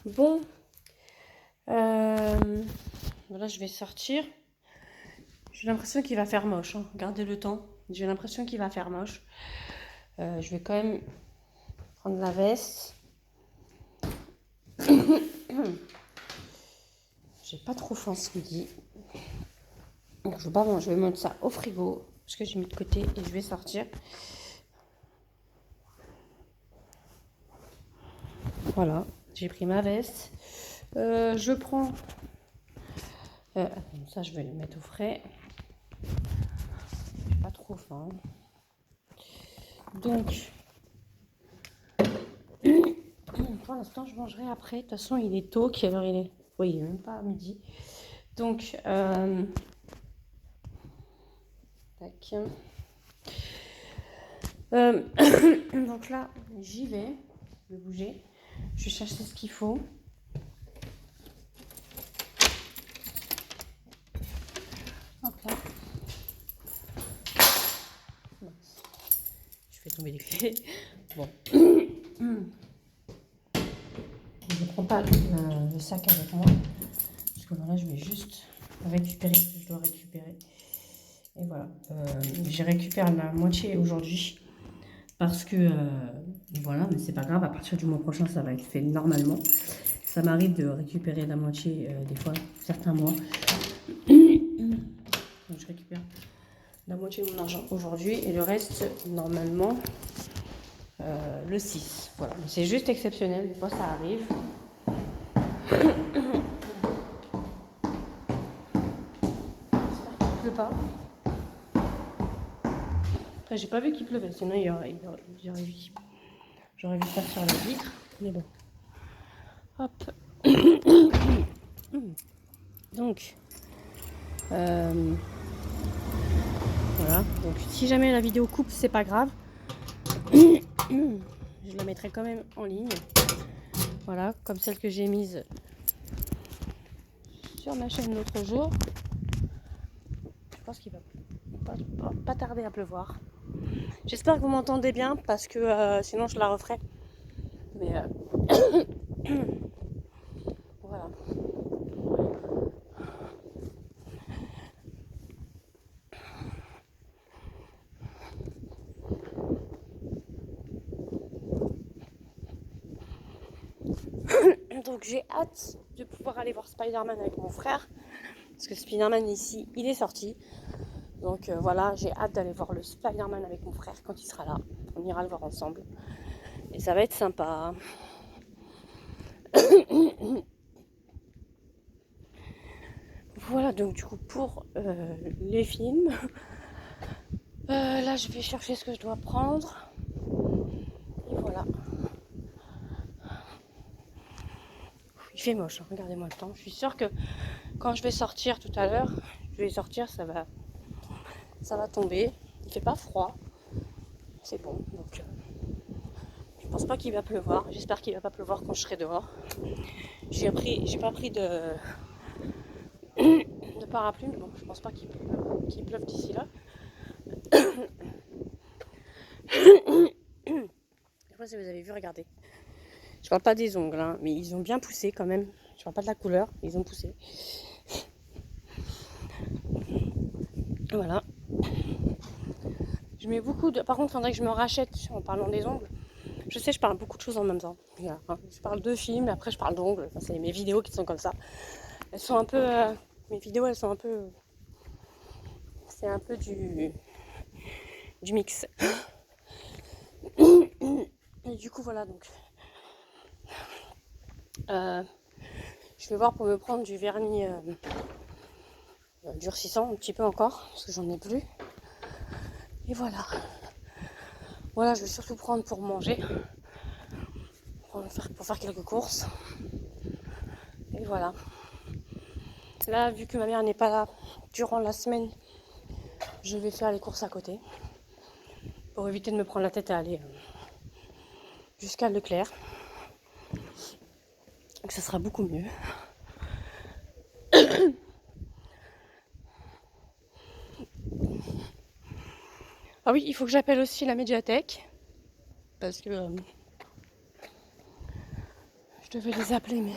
Bon, voilà, je vais sortir. J'ai l'impression qu'il va faire moche, hein. Regardez le temps. J'ai l'impression qu'il va faire moche. Je vais quand même prendre la veste. J'ai pas trop faim ce midi. Donc, je vais pas manger. Je vais mettre ça au frigo parce que j'ai mis de côté et je vais sortir. Voilà, j'ai pris ma veste. Je prends. Ça, je vais le mettre au frais. J'ai pas trop faim. Donc, pour l'instant, je mangerai après. De toute façon, il est tôt. Quelle heure il est? Oui, il n'est même pas à midi. Donc, tac. Donc là, j'y vais. Je vais bouger. Je vais chercher ce qu'il faut. Hop là. Je fais tomber les clés. Bon. Je ne prends pas le sac avec moi. Parce que voilà, je vais juste récupérer ce que je dois récupérer. Et voilà. J'ai récupéré la moitié aujourd'hui. Parce que, voilà, mais c'est pas grave. À partir du mois prochain, ça va être fait normalement. Ça m'arrive de récupérer la moitié, des fois, certains mois. Donc, je récupère la moitié de mon argent aujourd'hui. Et le reste, normalement, le 6. Voilà. C'est juste exceptionnel. Des fois, ça arrive. J'espère qu'il ne pleut pas. Après, j'ai pas vu qu'il pleuvait. Sinon, j'aurais vu ça sur la vitre. Mais bon. Hop. Donc, voilà. Donc, si jamais la vidéo coupe, c'est pas grave. Je la mettrai quand même en ligne. Voilà, comme celle que j'ai mise sur ma chaîne l'autre jour. Je pense qu'il va pas tarder à pleuvoir. J'espère que vous m'entendez bien parce que sinon je la referai. Mais voilà. Donc j'ai hâte de pouvoir aller voir Spider-Man avec mon frère. Parce que Spider-Man ici, il est sorti. Donc voilà, j'ai hâte d'aller voir le Spider-Man avec mon frère quand il sera là. On ira le voir ensemble. Et ça va être sympa. Voilà, donc du coup pour les films. Là je vais chercher ce que je dois prendre. Et voilà. Il fait moche, hein. Regardez-moi le temps. Je suis sûre que quand je vais sortir tout à l'heure, je vais sortir, ça va tomber. Il fait pas froid. C'est bon. Donc je pense pas qu'il va pleuvoir. J'espère qu'il va pas pleuvoir quand je serai dehors. J'ai pas pris de parapluie, mais bon, je pense pas qu'il pleuve d'ici là. Je sais pas si vous avez vu, regardez. Je parle pas des ongles, hein, mais ils ont bien poussé quand même. Je parle pas de la couleur, ils ont poussé. Voilà. Je mets beaucoup de. Par contre, il faudrait que je me rachète en parlant des ongles. Je sais, je parle beaucoup de choses en même temps. Voilà, hein. Je parle de films, après je parle d'ongles. Enfin, c'est mes vidéos qui sont comme ça. Elles sont un peu. Mes vidéos, elles sont un peu. C'est un peu du mix. Et du coup, voilà donc. Je vais voir pour me prendre du vernis durcissant un petit peu encore, parce que j'en ai plus. Et voilà. Voilà, je vais surtout prendre pour manger. Pour faire quelques courses. Et voilà. Là, vu que ma mère n'est pas là durant la semaine, je vais faire les courses à côté. Pour éviter de me prendre la tête à aller jusqu'à Leclerc. Donc ça sera beaucoup mieux. Ah oui, il faut que j'appelle aussi la médiathèque. Parce que je devais les appeler, mais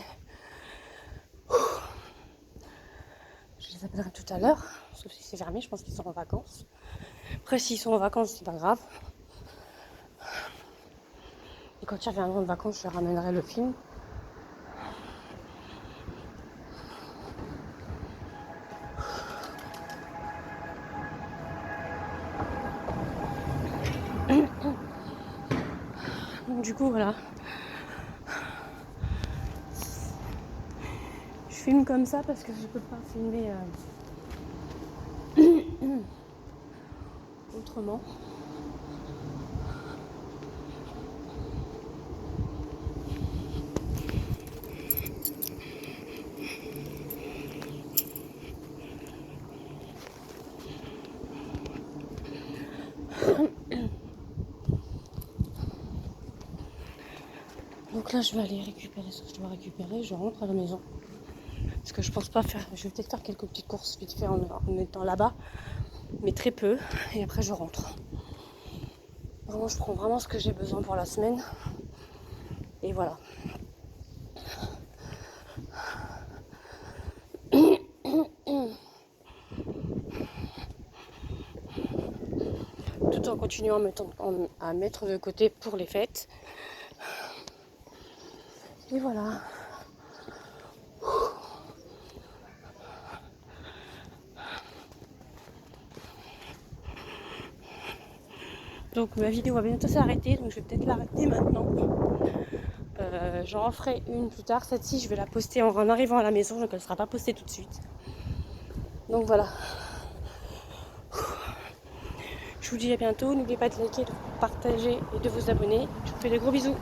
je les appellerai tout à l'heure, sauf si c'est fermé, je pense qu'ils sont en vacances. Après, s'ils sont en vacances, c'est pas grave. Et quand ils reviendront de vacances, je leur ramènerai le film. Donc du coup, voilà. Je filme comme ça parce que je peux pas filmer autrement. Donc là, je vais aller récupérer ce que je dois récupérer. Je rentre à la maison. Parce que je pense pas faire... Je vais peut-être faire quelques petites courses vite fait en étant là-bas. Mais très peu. Et après, je rentre. Vraiment, je prends vraiment ce que j'ai besoin pour la semaine. Et voilà. Tout en continuant à mettre de côté pour les fêtes. Et voilà. Donc ma vidéo va bientôt s'arrêter, donc je vais peut-être l'arrêter maintenant. J'en referai une plus tard. Cette-ci, je vais la poster en arrivant à la maison, donc elle ne sera pas postée tout de suite. Donc voilà. Je vous dis à bientôt. N'oubliez pas de liker, de partager et de vous abonner. Je vous fais des gros bisous.